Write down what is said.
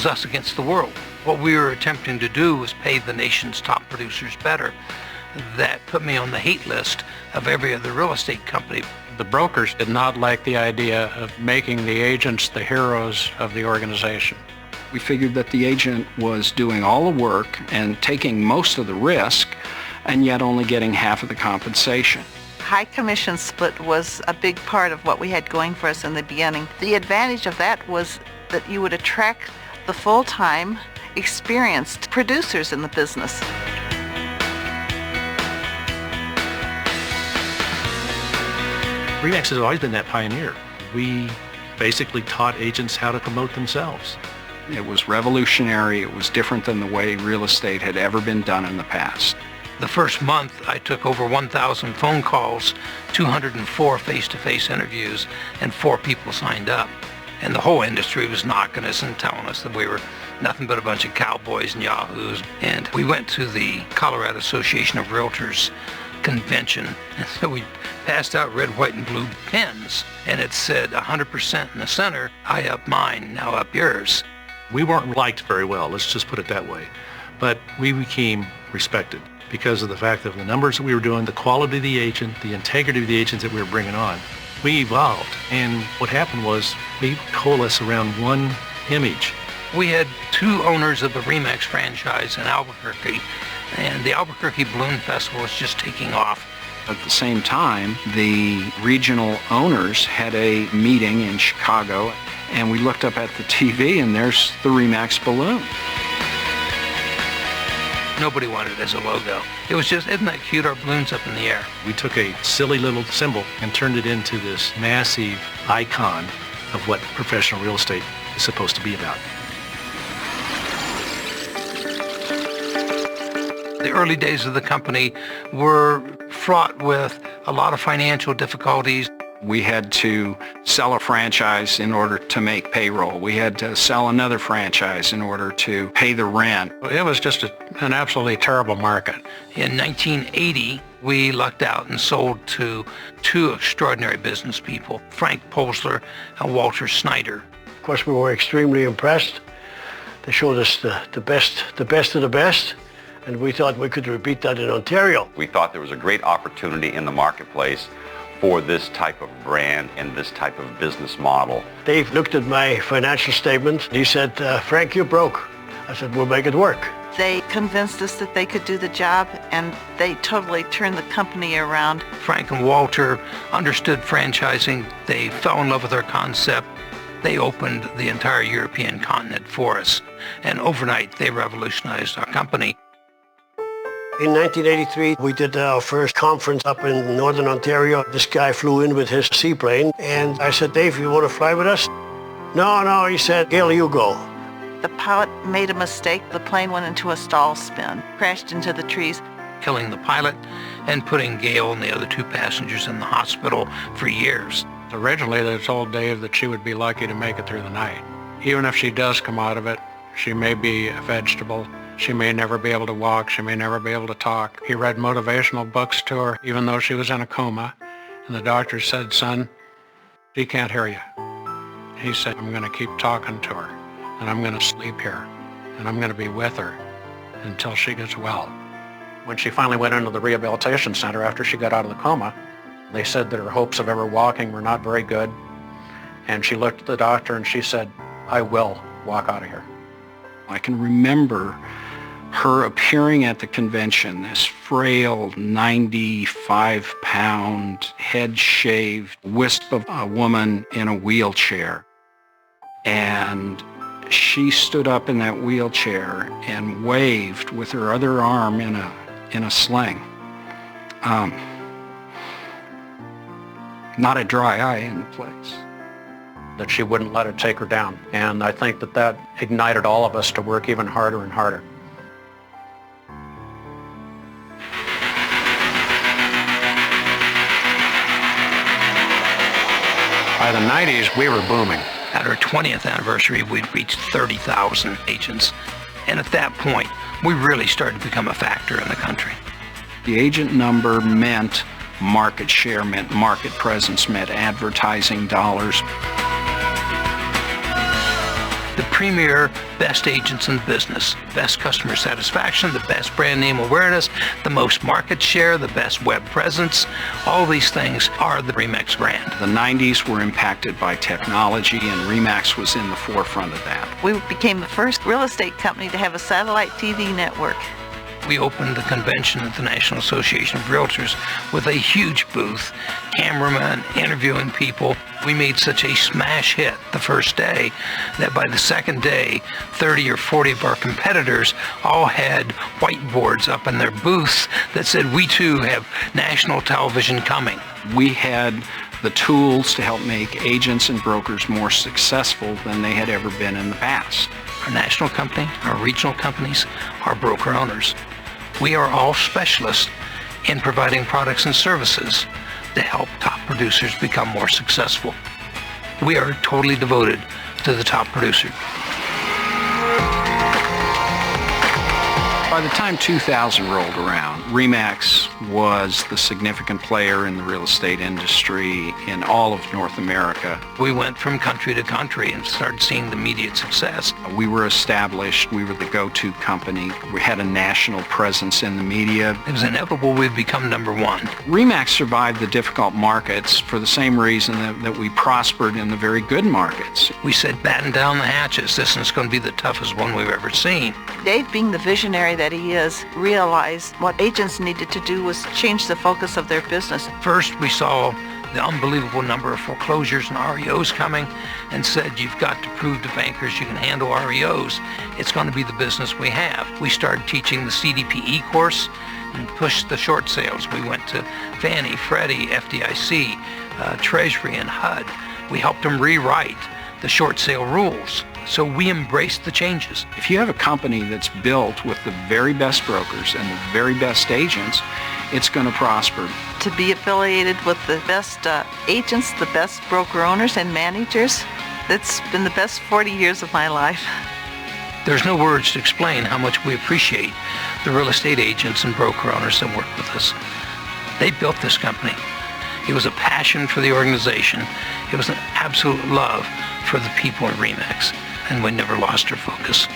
was us against the world. What we were attempting to do was pay the nation's top producers better. That put me on the hate list of every other real estate company. The brokers did not like the idea of making the agents the heroes of the organization. We figured that the agent was doing all the work and taking most of the risk, and yet only getting half of the compensation. High commission split was a big part of what we had going for us in the beginning. The advantage of that was that you would attract the full-time, experienced producers in the business. RE/MAX has always been that pioneer. We basically taught agents how to promote themselves. It was revolutionary. It was different than the way real estate had ever been done in the past. The first month, I took over 1,000 phone calls, 204 face-to-face interviews, and 4 people signed up. And the whole industry was knocking us and telling us that we were nothing but a bunch of cowboys and yahoos. And we went to the Colorado Association of Realtors convention, and so we passed out red, white, and blue pens, and it said 100% in the center, I up mine, now up yours. We weren't liked very well, let's just put it that way. But we became respected because of the fact of the numbers that we were doing, the quality of the agent, the integrity of the agents that we were bringing on. We evolved, and what happened was we coalesced around one image. We had 2 owners of the RE/MAX franchise in Albuquerque, and the Albuquerque Balloon Festival was just taking off. At the same time, the regional owners had a meeting in Chicago, and we looked up at the TV, and there's the RE/MAX balloon. Nobody wanted it as a logo. It was just, isn't that cute, our balloons up in the air? We took a silly little symbol and turned it into this massive icon of what professional real estate is supposed to be about. The early days of the company were fraught with a lot of financial difficulties. We had to sell a franchise in order to make payroll. We had to sell another franchise in order to pay the rent. It was just an absolutely terrible market. In 1980, we lucked out and sold to 2 extraordinary business people, Frank Posler and Walter Snyder. Of course, we were extremely impressed. They showed us the best of the best, and we thought we could repeat that in Ontario. We thought there was a great opportunity in the marketplace for this type of brand and this type of business model. Dave looked at my financial statement. He said, Frank, you're broke. I said, we'll make it work. They convinced us that they could do the job, and they totally turned the company around. Frank and Walter understood franchising. They fell in love with our concept. They opened the entire European continent for us, and overnight they revolutionized our company. In 1983, we did our first conference up in Northern Ontario. This guy flew in with his seaplane, and I said, Dave, you want to fly with us? No, he said, Gail, you go. The pilot made a mistake. The plane went into a stall spin, crashed into the trees, killing the pilot and putting Gail and the other 2 passengers in the hospital for years. Originally, they told Dave that she would be lucky to make it through the night. Even if she does come out of it, she may be a vegetable. She may never be able to walk. She may never be able to talk. He read motivational books to her, even though she was in a coma. And the doctor said, son, she can't hear you. He said, I'm going to keep talking to her, and I'm going to sleep here, and I'm going to be with her until she gets well. When she finally went into the rehabilitation center after she got out of the coma, they said that her hopes of ever walking were not very good. And she looked at the doctor and she said, I will walk out of here. I can remember her appearing at the convention, this frail 95-pound, head-shaved wisp of a woman in a wheelchair. And she stood up in that wheelchair and waved with her other arm in a sling. Not a dry eye in the place. That she wouldn't let it take her down. And I think that ignited all of us to work even harder and harder. By the 90s, we were booming. At our 20th anniversary, we'd reached 30,000 agents. And at that point, we really started to become a factor in the country. The agent number meant market share, meant market presence, meant advertising dollars. the premier best agents in the business. Best customer satisfaction, the best brand name awareness, the most market share, the best web presence. All these things are the RE/MAX brand. The 90s were impacted by technology, and RE/MAX was in the forefront of that. We became the first real estate company to have a satellite TV network. We opened the convention at the National Association of Realtors with a huge booth, cameramen interviewing people. We made such a smash hit the first day that by the second day, 30 or 40 of our competitors all had whiteboards up in their booths that said, "We too have national television coming." We had the tools to help make agents and brokers more successful than they had ever been in the past. Our national company, our regional companies, our broker owners. We are all specialists in providing products and services to help top producers become more successful. We are totally devoted to the top producer. By the time 2000 rolled around, RE/MAX was the significant player in the real estate industry in all of North America. We went from country to country and started seeing the immediate success. We were established. We were the go-to company. We had a national presence in the media. It was inevitable we'd become number one. RE/MAX survived the difficult markets for the same reason that we prospered in the very good markets. We said, batten down the hatches. This is going to be the toughest one we've ever seen. Dave, being the visionary that he is, realized what agents needed to do was change the focus of their business. First, we saw the unbelievable number of foreclosures and REOs coming and said, you've got to prove to bankers you can handle REOs. It's going to be the business we have. We started teaching the CDPE course and pushed the short sales. We went to Fannie, Freddie, FDIC, Treasury, and HUD. We helped them rewrite the short sale rules. So we embraced the changes. If you have a company that's built with the very best brokers and the very best agents, it's going to prosper. To be affiliated with the best agents, the best broker owners and managers, it's been the best 40 years of my life. There's no words to explain how much we appreciate the real estate agents and broker owners that work with us. They built this company. It was a passion for the organization. It was an absolute love for the people at RE/MAX, and we never lost our focus.